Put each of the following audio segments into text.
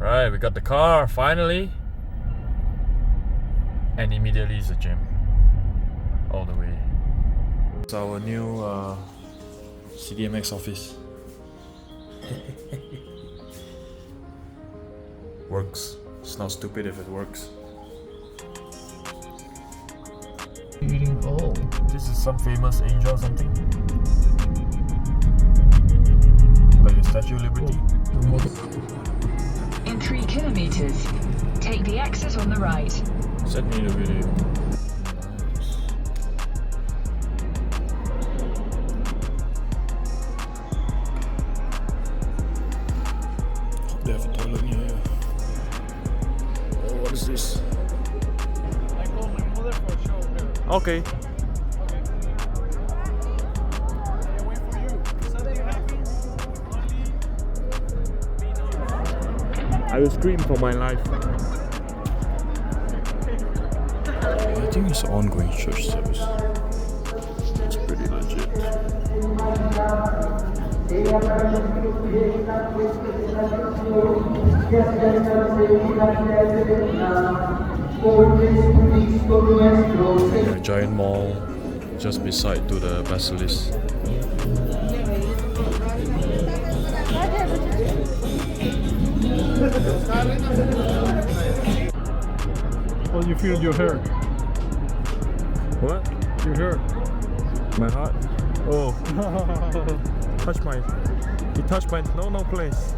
Right, we got the car finally, and immediately is the gym. All the way. It's our new CDMX office. Works. It's not stupid if it works. Oh, this is some famous angel or something. Like the Statue of Liberty. In 3 kilometers, take the exit on the right. Send me the video. They have a toilet near here. Oh, what is this? I called my mother for a show here. Okay. I wait for you. Sunday you happy? I will scream for my life. I think it's an ongoing church service. It's pretty legit. A giant mall just beside to the basilisk. Well, you feel your hair. What? Your hair. My heart? Oh. Touch my. You touch my. No place.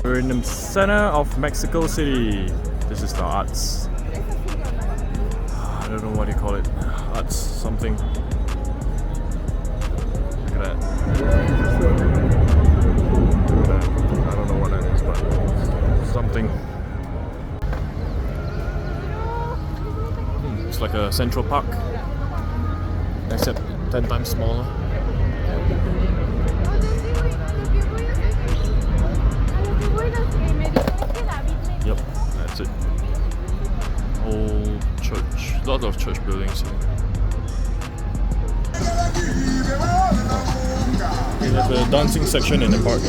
We're in the center of Mexico City. This is the arts. I don't know what you call it. Arts something. Look at that. Look at that. I don't know what that is, but something. It's like a Central Park, except 10 times smaller. Yep, that's it. Whole church, lot of church buildings here. We have a dancing section in the park.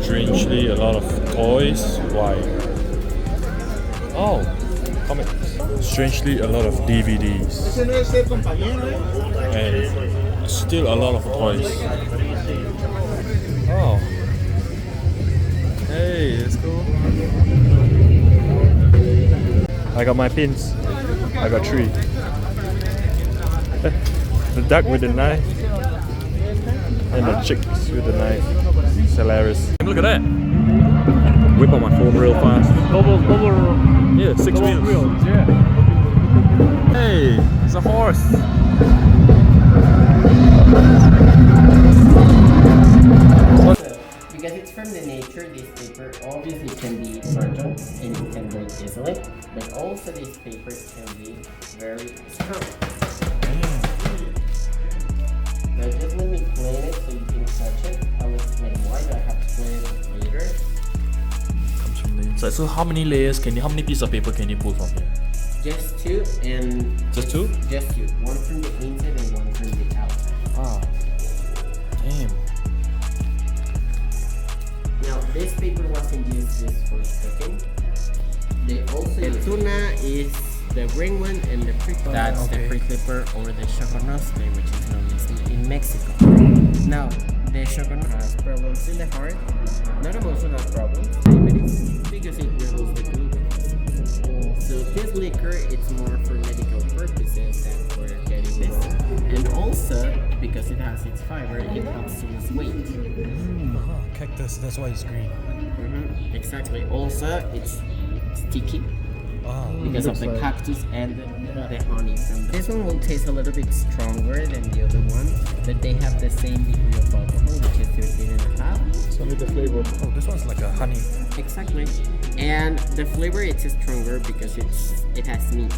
Strangely, a lot of toys. Why? Oh, comics. Strangely, a lot of DVDs. And still a lot of toys. Oh. Hey, that's cool. I got my pins. I got 3. The duck with the knife. And the chicks with the knife. It's hilarious. Look at that. Whip on my phone real fast. Double. Yeah, 6 wheels. Yeah. Hey, it's a horse. Because it's from the nature, this paper obviously can be fragile and it can break easily, but also this paper can be very strong. Now just let me clean it so you can touch it. I'll explain why, but I have to clean it later. Comes from the inside. So how many layers can you, how many pieces of paper can you pull from here? Just 2 and... Just 2? Just 2. One from the inside and one from the outside. Ah. Damn. Now this paper wasn't used just for cooking. They also the tuna is the ring one and the prick. That's the prick clipper or the choconosque, which is known as in Mexico. Now the choconosque has problems in the heart. Not emotional problems, but it's because it removes the gluten. So this liquor, it's more for medical purposes than for getting this. And also, because it has its fiber, it helps to lose weight. Cactus, that's why it's green. Exactly. Also, it's sticky because of the cactus and the honey from this one will taste a little bit stronger than the other one, but they have the same degree of alcohol, which is 13.5. It's only the flavor. Oh, this one's like a honey. Exactly. And the flavor, it's stronger because it has meat,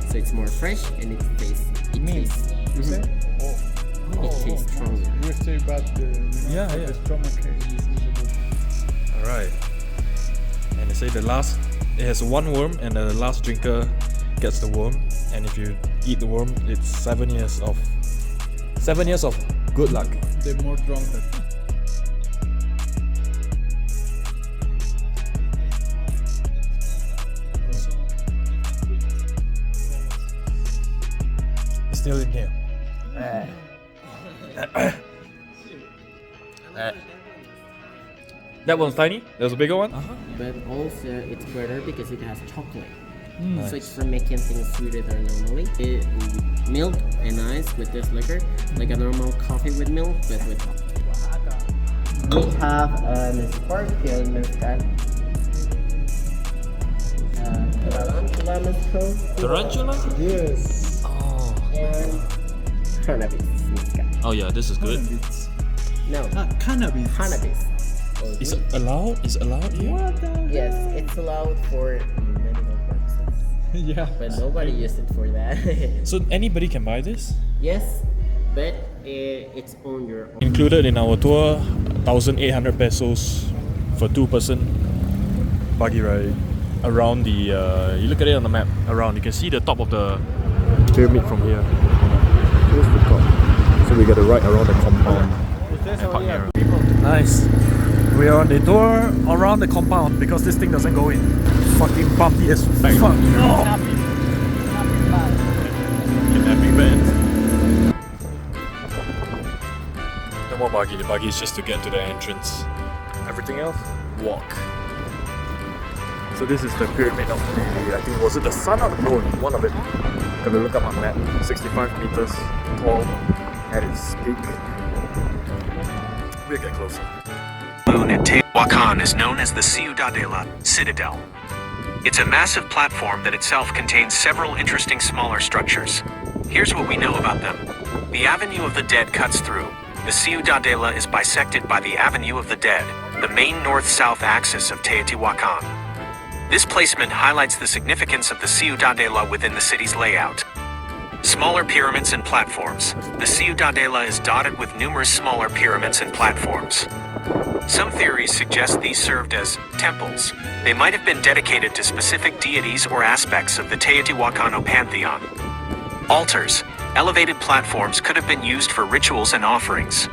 so it's more fresh and it tastes. Meat. Mhm. Oh. say about the Yeah. stomach is All right. And they say it has one worm, and the last drinker gets the worm. And if you eat the worm, it's 7 years of good luck. they're more drunk than. It's still in there. That one's tiny. There's a bigger one. But also it's better because it has chocolate. So it's for making things sweeter than normally. Milk and ice with this liquor, like a normal coffee with milk, but with we have an scorpion mezcal. Tarantula mezcal. Tarantula? Yes. Oh. And cannabis mezcal. Oh yeah, this is good. No, Cannabis. cannabis. Is it allowed? Is it allowed here? Yes, it's allowed for medical purposes, Yeah. but nobody used it for that. So anybody can buy this? Yes, but it's on your own. Included in our tour, 1,800 pesos for 2-person buggy ride around the. You look at it on the map. Around, you can see the top of the pyramid from here. Here's the top. So we got to ride around the compound. And park here. Nice. We are on the tour around the compound because this thing doesn't go in. Fucking bumpy as fuck. Kidnapping bands. No more buggy. The buggy is just to get to the entrance. Everything else, walk. So this is the pyramid of the, I think, was it the sun or the moon? One of it. Gotta look up on map. 65 meters tall at its peak. We'll get closer. Moon at Teotihuacan is known as the Ciudadela Citadel. It's a massive platform that itself contains several interesting smaller structures. Here's what we know about them. The Avenue of the Dead cuts through. The Ciudadela is bisected by the Avenue of the Dead, the main north-south axis of Teotihuacan. This placement highlights the significance of the Ciudadela within the city's layout. Smaller pyramids and platforms. The Ciudadela is dotted with numerous smaller pyramids and platforms. Some theories suggest these served as temples. They might have been dedicated to specific deities or aspects of the Teotihuacano pantheon. Altars, elevated platforms could have been used for rituals and offerings.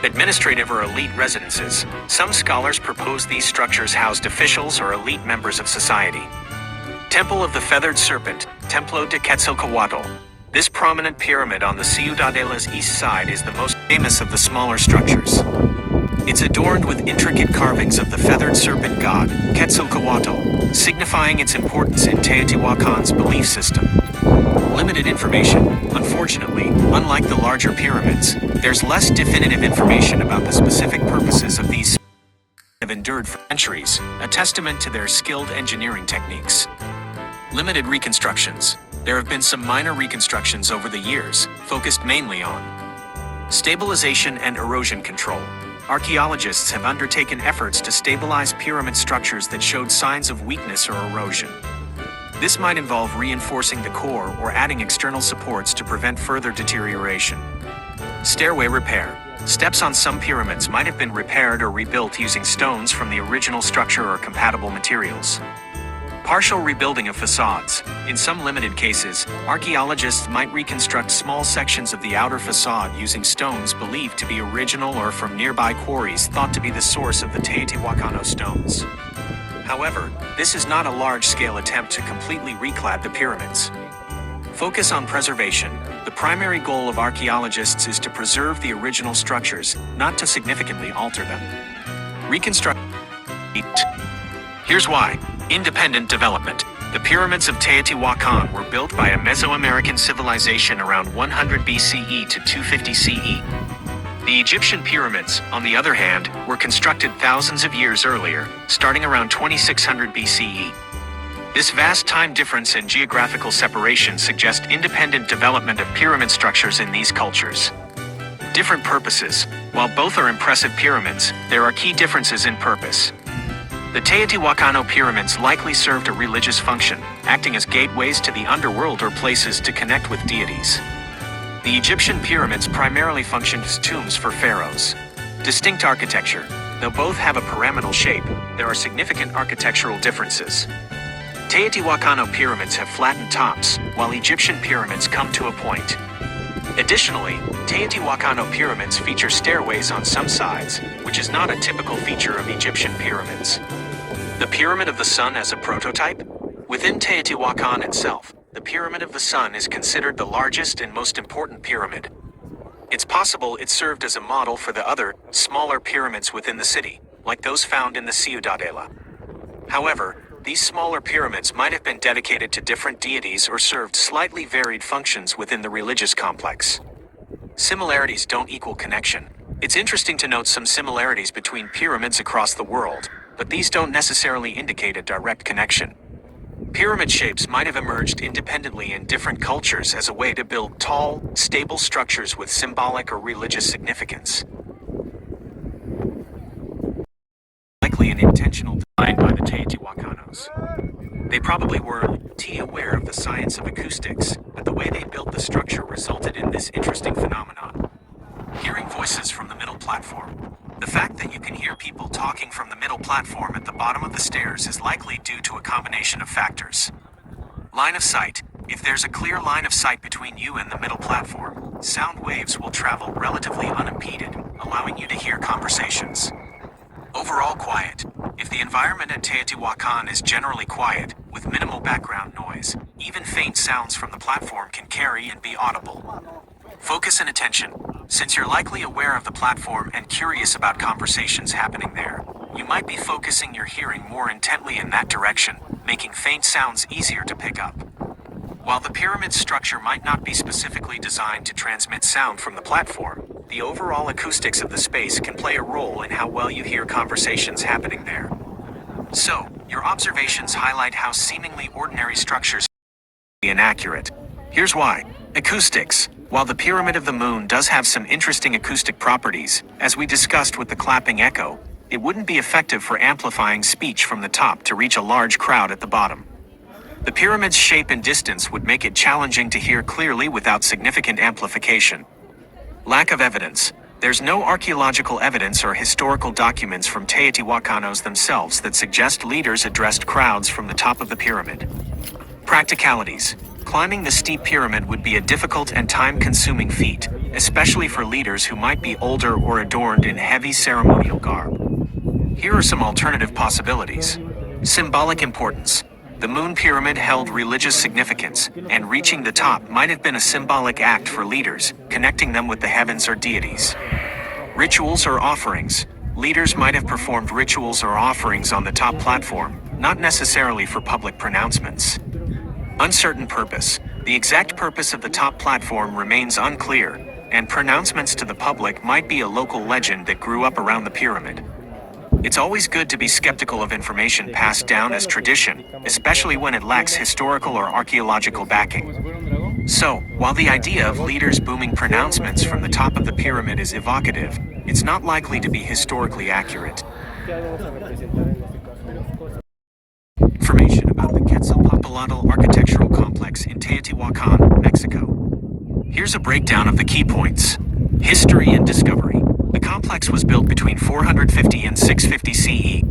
Administrative or elite residences. Some scholars propose these structures housed officials or elite members of society. Temple of the Feathered Serpent, Templo de Quetzalcoatl. This prominent pyramid on the Ciudadela's east side is the most famous of the smaller structures. It's adorned with intricate carvings of the feathered serpent god, Quetzalcoatl, signifying its importance in Teotihuacan's belief system. Limited information. Unfortunately, unlike the larger pyramids, there's less definitive information about the specific purposes of these have endured for centuries, a testament to their skilled engineering techniques. Limited reconstructions. There have been some minor reconstructions over the years, focused mainly on stabilization and erosion control. Archaeologists have undertaken efforts to stabilize pyramid structures that showed signs of weakness or erosion. This might involve reinforcing the core or adding external supports to prevent further deterioration. Stairway repair. Steps on some pyramids might have been repaired or rebuilt using stones from the original structure or compatible materials. Partial rebuilding of facades. In some limited cases, archaeologists might reconstruct small sections of the outer facade using stones believed to be original or from nearby quarries thought to be the source of the Teotihuacano stones. However, this is not a large-scale attempt to completely reclad the pyramids. Focus on preservation. The primary goal of archaeologists is to preserve the original structures, not to significantly alter them. Reconstruct. Here's why. Independent development. The pyramids of Teotihuacan were built by a Mesoamerican civilization around 100 BCE to 250 CE. The Egyptian pyramids, on the other hand, were constructed thousands of years earlier, starting around 2600 BCE. This vast time difference and geographical separation suggest independent development of pyramid structures in these cultures. Different purposes. While both are impressive pyramids, there are key differences in purpose. The Teotihuacano pyramids likely served a religious function, acting as gateways to the underworld or places to connect with deities. The Egyptian pyramids primarily functioned as tombs for pharaohs. Distinct architecture. Though both have a pyramidal shape, there are significant architectural differences. Teotihuacan pyramids have flattened tops, while Egyptian pyramids come to a point. Additionally, Teotihuacan pyramids feature stairways on some sides, which is not a typical feature of Egyptian pyramids. The Pyramid of the Sun as a prototype? Within Teotihuacan itself, the Pyramid of the Sun is considered the largest and most important pyramid. It's possible it served as a model for the other, smaller pyramids within the city, like those found in the Ciudadela. However, these smaller pyramids might have been dedicated to different deities or served slightly varied functions within the religious complex. Similarities don't equal connection. It's interesting to note some similarities between pyramids across the world, but these don't necessarily indicate a direct connection. Pyramid shapes might have emerged independently in different cultures as a way to build tall, stable structures with symbolic or religious significance. Likely an intentional design by the Teotihuacanos. They probably were aware of the science of acoustics, but the way they built the structure resulted in this interesting phenomenon. Hearing voices from the middle platform. The fact that you can hear people talking from the middle platform at the bottom of the stairs is likely due to a combination of factors. Line of sight. If there's a clear line of sight between you and the middle platform, sound waves will travel relatively unimpeded, allowing you to hear conversations. Overall quiet. If the environment at Teotihuacan is generally quiet, with minimal background noise, even faint sounds from the platform can carry and be audible. Focus and attention. Since you're likely aware of the platform and curious about conversations happening there, you might be focusing your hearing more intently in that direction, making faint sounds easier to pick up. While the pyramid structure might not be specifically designed to transmit sound from the platform, the overall acoustics of the space can play a role in how well you hear conversations happening there. So, your observations highlight how seemingly ordinary structures are inaccurate. Here's why. Acoustics. While the Pyramid of the Moon does have some interesting acoustic properties, as we discussed with the clapping echo, it wouldn't be effective for amplifying speech from the top to reach a large crowd at the bottom. The pyramid's shape and distance would make it challenging to hear clearly without significant amplification. Lack of evidence. There's no archaeological evidence or historical documents from Teotihuacanos themselves that suggest leaders addressed crowds from the top of the pyramid. Practicalities. Climbing the steep pyramid would be a difficult and time-consuming feat, especially for leaders who might be older or adorned in heavy ceremonial garb. Here are some alternative possibilities. Symbolic importance. The Moon Pyramid held religious significance, and reaching the top might have been a symbolic act for leaders, connecting them with the heavens or deities. Rituals or offerings. Leaders might have performed rituals or offerings on the top platform, not necessarily for public pronouncements. Uncertain purpose. The exact purpose of the top platform remains unclear, and pronouncements to the public might be a local legend that grew up around the pyramid. It's always good to be skeptical of information passed down as tradition, especially when it lacks historical or archaeological backing. So, while the idea of leaders booming pronouncements from the top of the pyramid is evocative, it's not likely to be historically accurate. Information about the Quetzalcoatl architectural complex in Teotihuacan, Mexico. Here's a breakdown of the key points. History and discovery. The complex was built between 450 and 650 CE.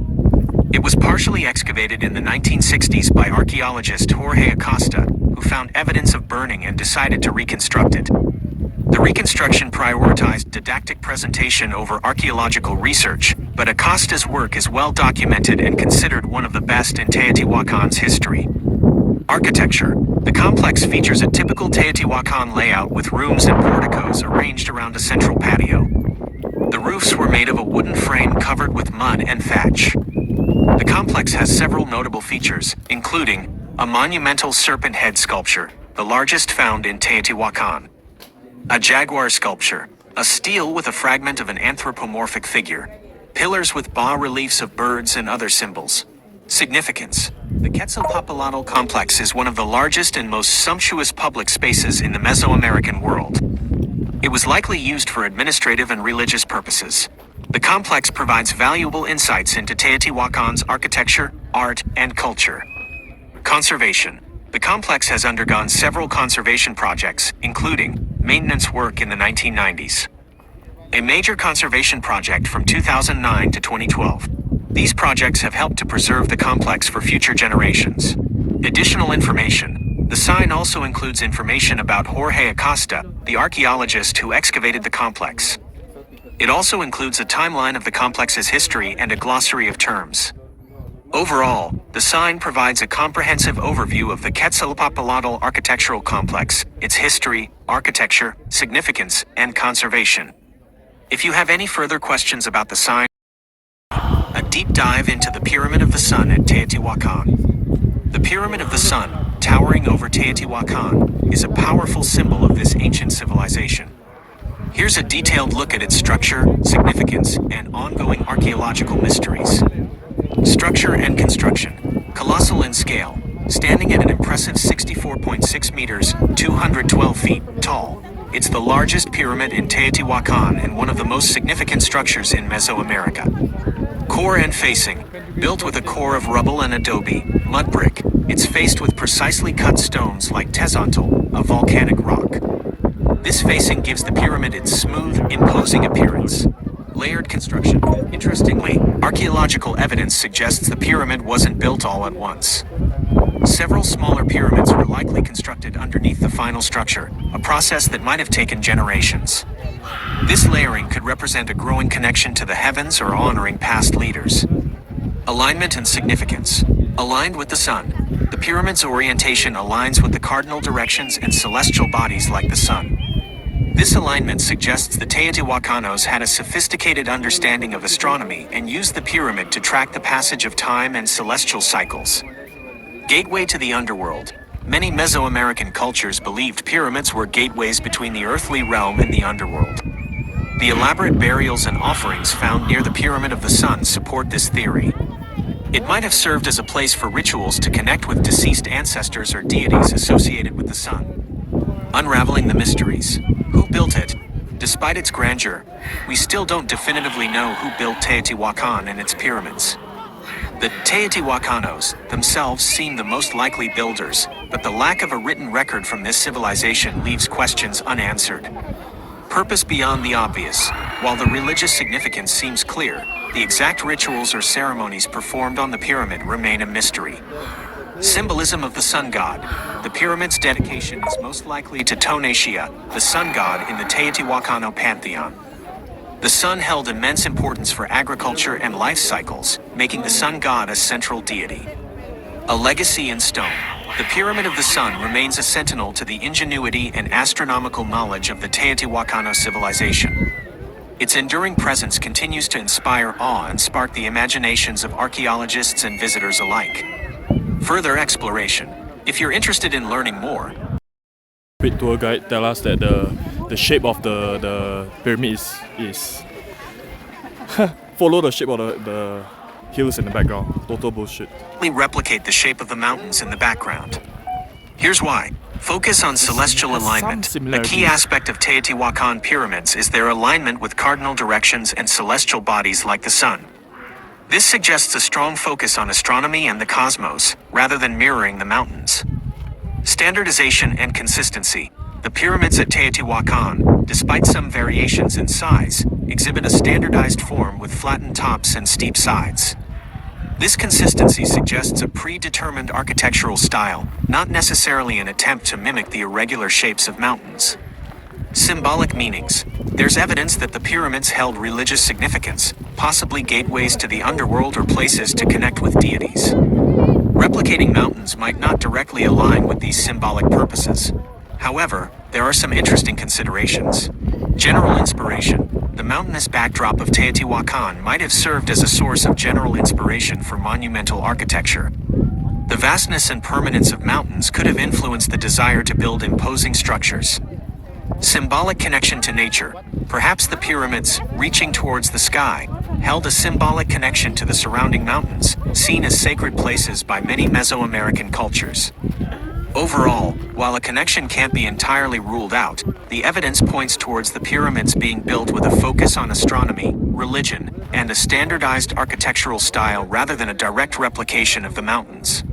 It was partially excavated in the 1960s by archaeologist Jorge Acosta, who found evidence of burning and decided to reconstruct it. The reconstruction prioritized didactic presentation over archaeological research, but Acosta's work is well documented and considered one of the best in Teotihuacan's history. Architecture. The complex features a typical Teotihuacan layout with rooms and porticos arranged around a central patio. The roofs were made of a wooden frame covered with mud and thatch. The complex has several notable features, including a monumental serpent head sculpture, the largest found in Teotihuacan. A jaguar sculpture, a stele with a fragment of an anthropomorphic figure. Pillars with bas-reliefs of birds and other symbols. Significance. The Quetzalcoatl complex is one of the largest and most sumptuous public spaces in the Mesoamerican world. It was likely used for administrative and religious purposes. The complex provides valuable insights into Teotihuacan's architecture, art, and culture. Conservation. The complex has undergone several conservation projects, including maintenance work in the 1990s. A major conservation project from 2009 to 2012. These projects have helped to preserve the complex for future generations. Additional information. The sign also includes information about Jorge Acosta, the archaeologist who excavated the complex. It also includes a timeline of the complex's history and a glossary of terms. Overall, the sign provides a comprehensive overview of the Quetzalcoatl architectural complex, its history, architecture, significance, and conservation. If you have any further questions about the sign, a deep dive into the Pyramid of the Sun at Teotihuacan. The Pyramid of the Sun, towering over Teotihuacan, is a powerful symbol of this ancient civilization. Here's a detailed look at its structure, significance, and ongoing archaeological mysteries. Structure and construction. Colossal in scale, standing at an impressive 64.6 meters, 212 feet, tall. It's the largest pyramid in Teotihuacan and one of the most significant structures in Mesoamerica. Core and facing. Built with a core of rubble and adobe, mud brick, it's faced with precisely cut stones like tezontl, a volcanic rock. This facing gives the pyramid its smooth, imposing appearance. Layered construction. Interestingly, archaeological evidence suggests the pyramid wasn't built all at once. Several smaller pyramids were likely constructed underneath the final structure, a process that might have taken generations. This layering could represent a growing connection to the heavens or honoring past leaders. Alignment and significance. Aligned with the sun. The pyramid's orientation aligns with the cardinal directions and celestial bodies like the sun. This alignment suggests the Teotihuacanos had a sophisticated understanding of astronomy and used the pyramid to track the passage of time and celestial cycles. Gateway to the underworld. Many Mesoamerican cultures believed pyramids were gateways between the earthly realm and the underworld. The elaborate burials and offerings found near the Pyramid of the Sun support this theory. It might have served as a place for rituals to connect with deceased ancestors or deities associated with the sun. Unraveling the mysteries. Who built it? Despite its grandeur, we still don't definitively know who built Teotihuacan and its pyramids. The Teotihuacanos themselves seem the most likely builders, but the lack of a written record from this civilization leaves questions unanswered. Purpose beyond the obvious. While the religious significance seems clear, the exact rituals or ceremonies performed on the pyramid remain a mystery. Symbolism of the sun god. The pyramid's dedication is most likely to Tonatiuh, the sun god in the Teotihuacano pantheon. The sun held immense importance for agriculture and life cycles, making the sun god a central deity. A legacy in stone. The Pyramid of the Sun remains a sentinel to the ingenuity and astronomical knowledge of the Teotihuacano civilization. Its enduring presence continues to inspire awe and spark the imaginations of archaeologists and visitors alike. Further exploration. If you're interested in learning more, Tour guide tell us that the shape of the pyramid is follow the shape of the hills in the background. Total bullshit. replicate the shape of the mountains in the background. Here's why. Focus on celestial alignment. A key aspect of Teotihuacan pyramids is their alignment with cardinal directions and celestial bodies like the sun. This suggests a strong focus on astronomy and the cosmos, rather than mirroring the mountains. Standardization and consistency. The pyramids at Teotihuacan, despite some variations in size, exhibit a standardized form with flattened tops and steep sides. This consistency suggests a predetermined architectural style, not necessarily an attempt to mimic the irregular shapes of mountains. Symbolic meanings. There's evidence that the pyramids held religious significance, possibly gateways to the underworld or places to connect with deities. Replicating mountains might not directly align with these symbolic purposes. However, there are some interesting considerations. General inspiration. The mountainous backdrop of Teotihuacan might have served as a source of general inspiration for monumental architecture. The vastness and permanence of mountains could have influenced the desire to build imposing structures. Symbolic connection to nature. Perhaps the pyramids, reaching towards the sky, held a symbolic connection to the surrounding mountains, seen as sacred places by many Mesoamerican cultures. Overall, while a connection can't be entirely ruled out, the evidence points towards the pyramids being built with a focus on astronomy, religion, and a standardized architectural style rather than a direct replication of the mountains.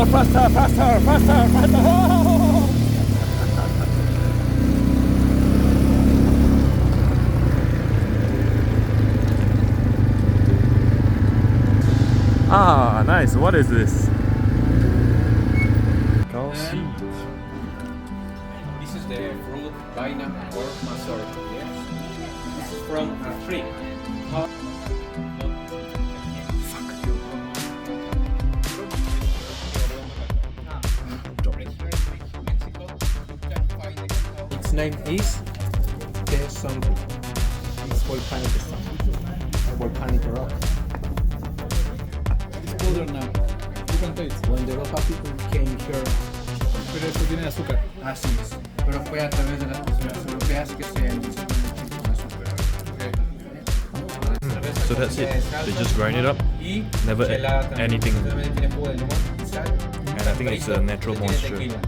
more faster, faster, faster, faster. Ah, nice. What is this? Cow seed. This is the fruit vaina or mazorca. Yes. This is from a tree. Its name is Teotihuacan. It's volcanic stone. Volcanic rock. It's colder now. You can taste. When the Europa people came here, Pero esto tiene azúcar. así es. Pero fue a través de las personas europeas que se han visto con azúcar. So that's it. They just grind it up. Y Never chelada también. anything. Solamente tiene jugo de limón, sal, And I think it's a natural tiene moisture. tequila.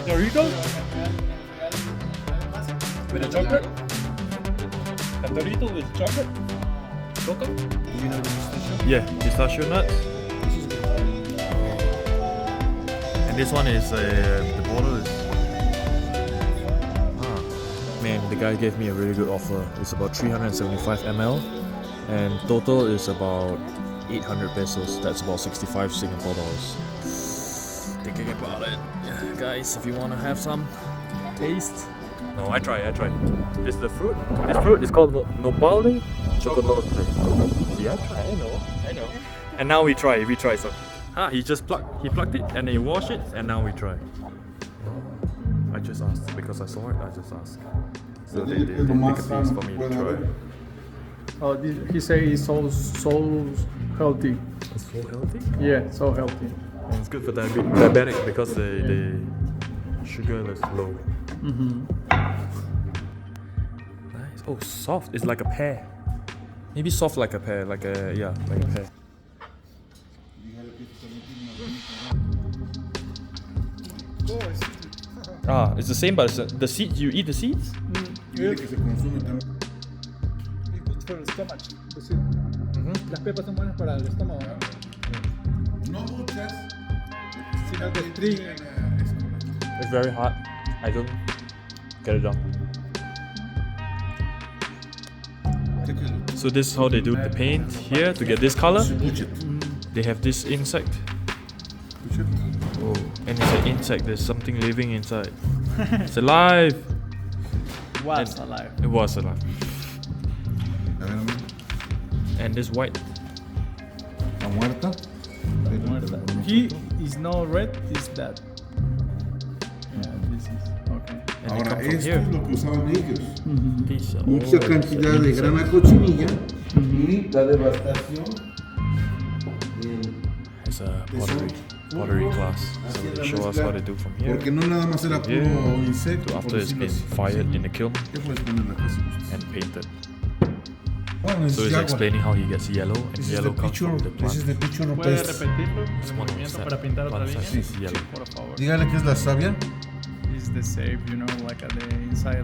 Doritos? With a chocolate? A Dorito with chocolate? Coco? You know the pistachio? Yeah, pistachio nuts. And this one is the bottle is. Man, the guy gave me a really good offer. It's about 375 ml, and total is about 800 pesos. That's about 65 Singapore dollars. Thinking about it, yeah, guys. If you want to have some taste. No, I try. This is the fruit. This fruit is called nopal chocolate. Yeah, I know. And now we try some. He plucked it and he washed it, and now we try. I just asked because I saw it. I just asked. So they pick a piece for me to try. Oh, he say it's so healthy. It's so healthy. Yeah, so healthy. And it's good for diabetic because the sugar is low. Nice. Oh, soft. It's like a pear. Maybe soft like a pear. Like a pear. It's the same, but the seeds. You eat the seeds? It's good for the stomach. Las pepas son buenas para el estómago, ¿no? No muchas. Sino the tree. It's very hot. I don't get it done. So this is how they do the paint here to get this color. They have this insect. Oh, and it's an insect. There's something living inside. It's alive. Was alive. It was alive. And this white. La muerta. He is not red, is that. Yeah, this is okay. And they Ahora, come from esto here. es lo que usaban ellos. These, Mucha it's cantidad de insect. grana cochinilla y la devastación It's a pottery class. So they show us how they do from here porque no nada más era puro Yeah. insecto. to por after it's decirlo been así. fired in the kiln ¿Qué puedes ponerle acá si gustas? and painted. Bueno, So it's explaining how he gets yellow, and This is yellow the comes picture. from the This is plant. the picture of ¿Puede paste. repetirlo? It's El one of movimiento the para pintar otra plant línea. size is yellow. Por favor. Dígale que es la savia. Is the shape, you know, like at the inside.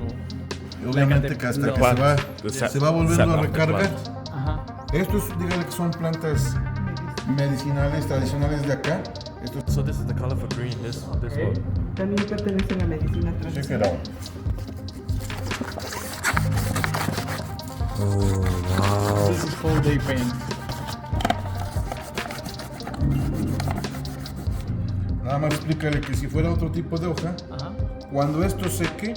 Y obviamente que hasta que se va volviendo a recargar. Ajá. Estos, dígale que son plantas medicinales tradicionales de acá. Estos So this is the color for green. This one. También pertenece a la medicina check it tradicional. out. Oh wow! This is full day paint. Nada más explícale que si fuera otro tipo de hoja, Ajá. cuando esto seque,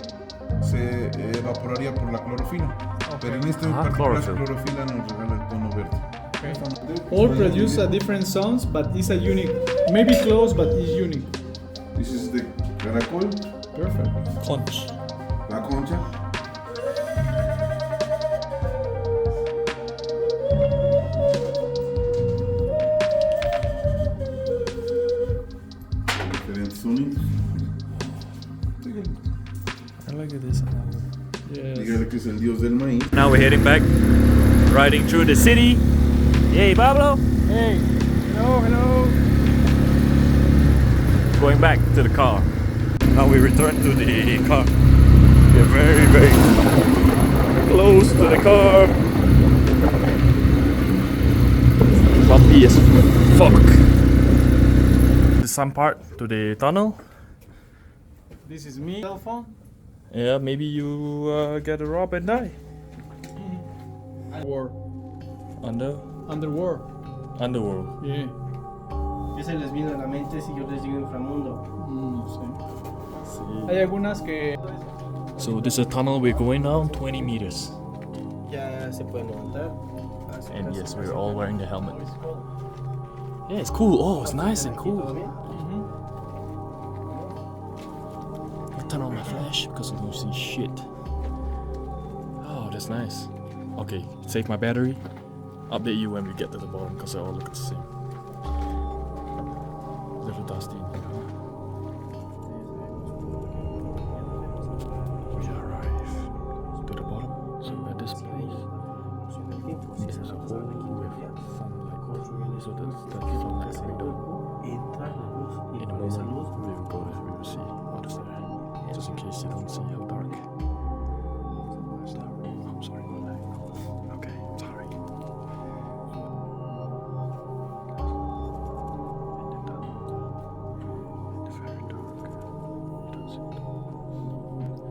se evaporaría por la clorofila. Pero en este en particular, chlorophyll. clorofila nos regala el tono verde. All produce a different sounds, but it's a unique. Maybe close, but it's unique. This is the caracol, Perfect. Conch. la concha. Diferentes sonidos. I like this. Yes. Dígale que es el dios del maíz. Now we're heading back, riding through the city. Yay, Pablo! Hey. Hello. Going back to the car. Now we return to the car. We're very, very close to the car. Bumpy as fuck. some part to the tunnel. This is me. Cell phone. Yeah, maybe you get a rob and die. War. Underworld. Underworld. Yeah. ¿Qué se les vino a la mente si yo les digo inframundo? No sé. Hay algunas que. So this is a tunnel. We're going down 20 meters. Ya se pueden levantar. And yes, we're all wearing the helmet. Yeah, it's cool. Oh, it's nice and cool. I turn on my flash because I don't see shit. Oh, that's nice. Okay, save my battery. Update you when we get to the bottom because they all look the same. A little dusty in here. We arrive to the bottom. So at this place, there's a hole with sunlight. So that's sunlight coming down. In a moment, we will go there. We will see what is there. Just in case you don't see how dark. I'm sorry. Okay, sorry.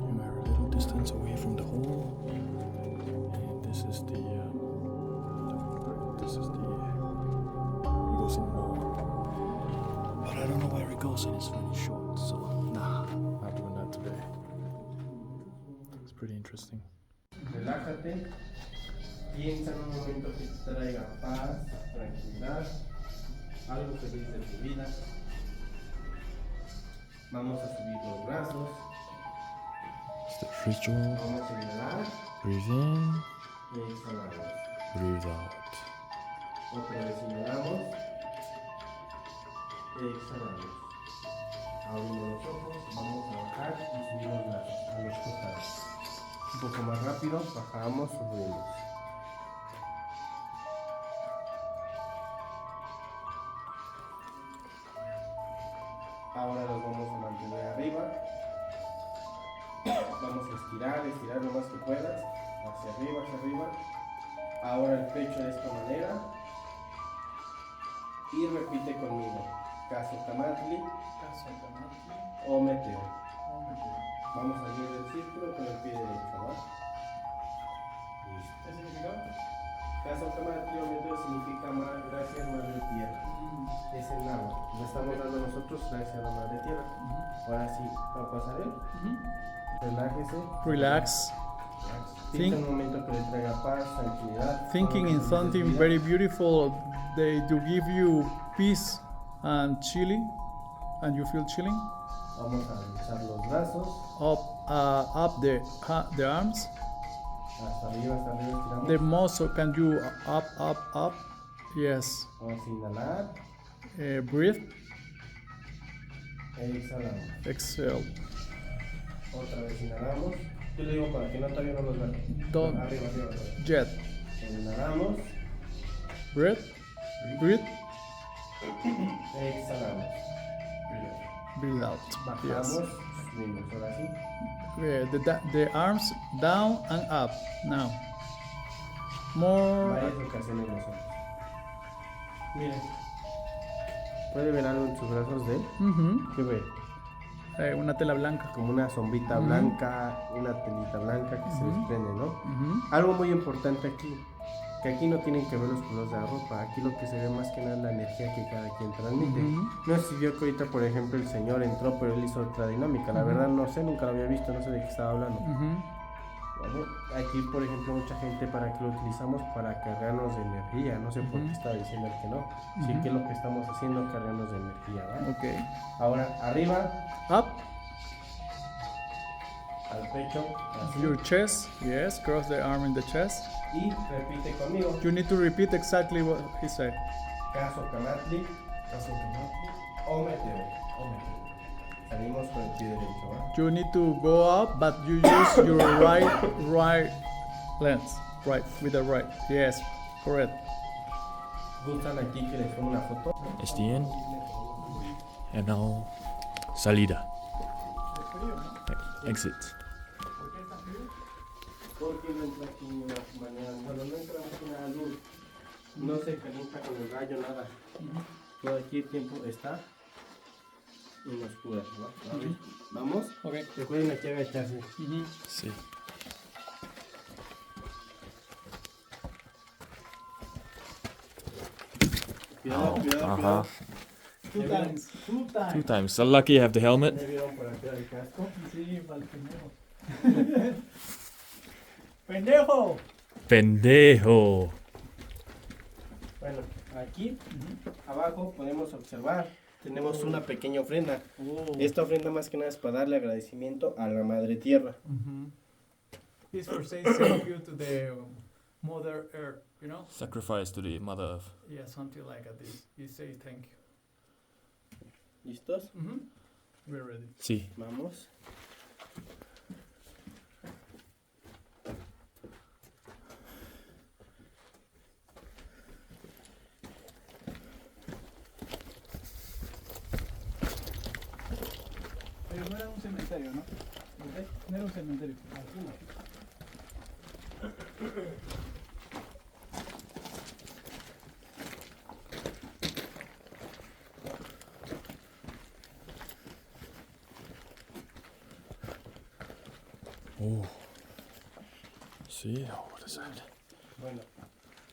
We're a little distance away from the hole, and this is the it goes in more, but I don't know where it goes, and it's really short, so nah, not doing that today. It's pretty interesting. Relájate, piensa en un momento que te traiga paz, tranquilidad, algo feliz de tu vida. Vamos a subir los brazos. It's the ritual. Vamos a inhalar Breathe in, y exhalamos. breathe out. Otra vez inhalamos y exhalamos. Abrimos los ojos, vamos a bajar y subir los brazos a los costados. Un poco más rápido, bajamos, subimos. Ahora los vamos a mantener arriba. Vamos a estirar lo más que puedas. Hacia arriba. Ahora el pecho de esta manera. Y repite conmigo. Caso Camatli o Meteo. Vamos a salir del círculo con el pie derecho, ¿va? Listo. ¿Qué significa? Caso Camatli o Meteo significa gracias Madre Tierra. Es el agua. Lo estamos dando nosotros gracias a la Madre Tierra. Ahora sí, va a pasar él. Relájese. Relax. Piensa un momento que le traiga paz, tranquilidad. Thinking in something very beautiful. They do give you peace and chilling, and you feel chilling. Vamos a alzar los brazos. Up the arms. Hasta arriba estiramos. The muscle, can you up? Yes. Vamos a inhalar. Breathe. Exhalamos. Exhale. Otra vez inhalamos. Yo le digo para que todavía no los vean. Don't. Arriba. Jet. Inhalamos. Breathe. Exhalamos. Breathe out. Bajamos. Yes. Subimos. Ahora sí. The arms down and up. Now. More. Varias ocasiones nosotros. Miren. ¿Puede ver algo en sus brazos de él? ¿Qué ve? Una tela blanca. Como una sombrita blanca, una telita blanca que se desprende, ¿no? Algo muy importante aquí, que aquí no tienen que ver los colores de la ropa, aquí lo que se ve más que nada es la energía que cada quien transmite. No sé si vio que ahorita, por ejemplo, el señor entró, pero él hizo otra dinámica, la verdad no sé, nunca lo había visto, no sé de qué estaba hablando. ¿Vale? Aquí, por ejemplo, mucha gente para que lo utilizamos para cargarnos de energía, no sé por qué estaba diciendo el que no, sí que es lo que estamos haciendo, cargarnos de energía, ¿vale? Okay. Ahora, arriba, Up. al pecho, así. Your chest. Yes. Cross the arm in the chest. Y repite conmigo. You need to repeat exactly what he said. Caso Camatli o Meteo. Salimos con el pie derecho, ¿va? You need to go up, but you use your right lens. Right, with the right. Yes, correct. Gustan aquí que les ponga una foto. It's the end. And now, salida. Exit. Porque no entra aquí una mañana, cuando no entra una luz, no se calienta con el rayo, nada. Todo aquí el tiempo está en oscuras, ¿no? A ver, vamos. Okay. Recuerden aquí agacharse. Sí. Cuidado, cuidado, Ajá. cuidado. Two times. Two times. So lucky you have the helmet. ¿Ya vieron por acá el casco? Sí, para el pendejo. ¡Pendejo! Pendejo. Bueno, aquí abajo podemos observar, tenemos una pequeña ofrenda. Esta ofrenda más que nada es para darle agradecimiento a la Madre Tierra. This for saying thank you to the Mother Earth, you know? Sacrifice to the Mother Earth. Yeah, something like this. You say thank you. ¿Listos? We're ready. Sí. Vamos. Pero no era un cementerio, ¿no? No era un cementerio. Oh. Sí, oh, what is that? Bueno,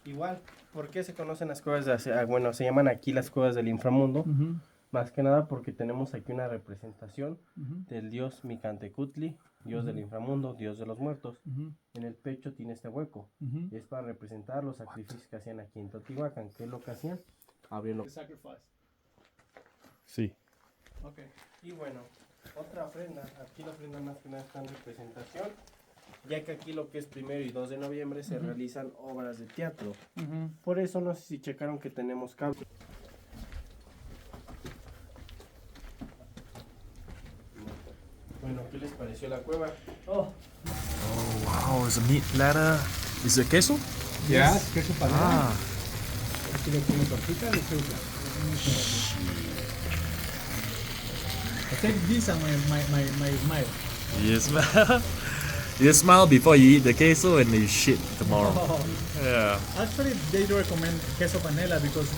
igual, ¿por qué se conocen las cuevas bueno, se llaman aquí las cuevas del inframundo? Más que nada porque tenemos aquí una representación del dios Micantecutli, dios del inframundo, dios de los muertos. En el pecho tiene este hueco. Y es para representar los sacrificios que hacían aquí en Teotihuacan. ¿Qué es lo que hacían? Abriendo. Sacrifice. Sí. Okay. Y bueno, otra ofrenda. Aquí la ofrenda más que nada está en representación, ya que aquí lo que es 1 y 2 de noviembre se realizan obras de teatro. Por eso no sé si checaron que tenemos cable. Bueno, ¿qué les pareció la cueva? Oh, wow, it's a meat platter. Is it queso? Yes, queso panela. Ah. Aquí le pongo tortita de fruta. I take this and my smile. You smile. You smile before you eat the queso and you shit tomorrow. Yeah. Actually, they recommend queso panela because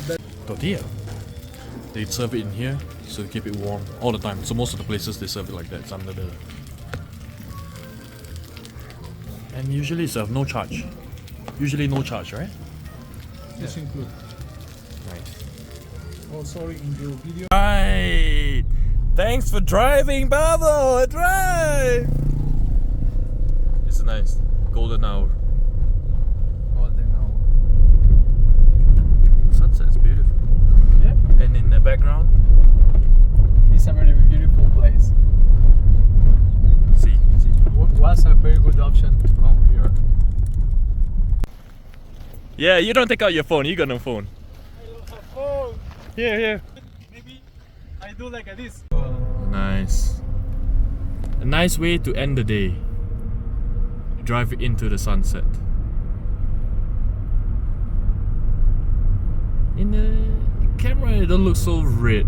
Tortilla. They serve it in here, so they keep it warm all the time. So most of the places they serve it like that. It's under the. And usually it's no charge. Usually no charge, right? this include. Nice. Oh, sorry, in your video. Right. Thanks for driving, Pablo. Drive. It's nice. Golden hour. Golden hour. Sunset's beautiful. Yeah. And in the background, It's a very beautiful place. see. Was a very good option to come here. Yeah, you don't take out your phone. You got no phone. Oh, Here. maybe I do like this. Nice. A nice way to end the day. Drive into the sunset. In the camera, it don't look so red.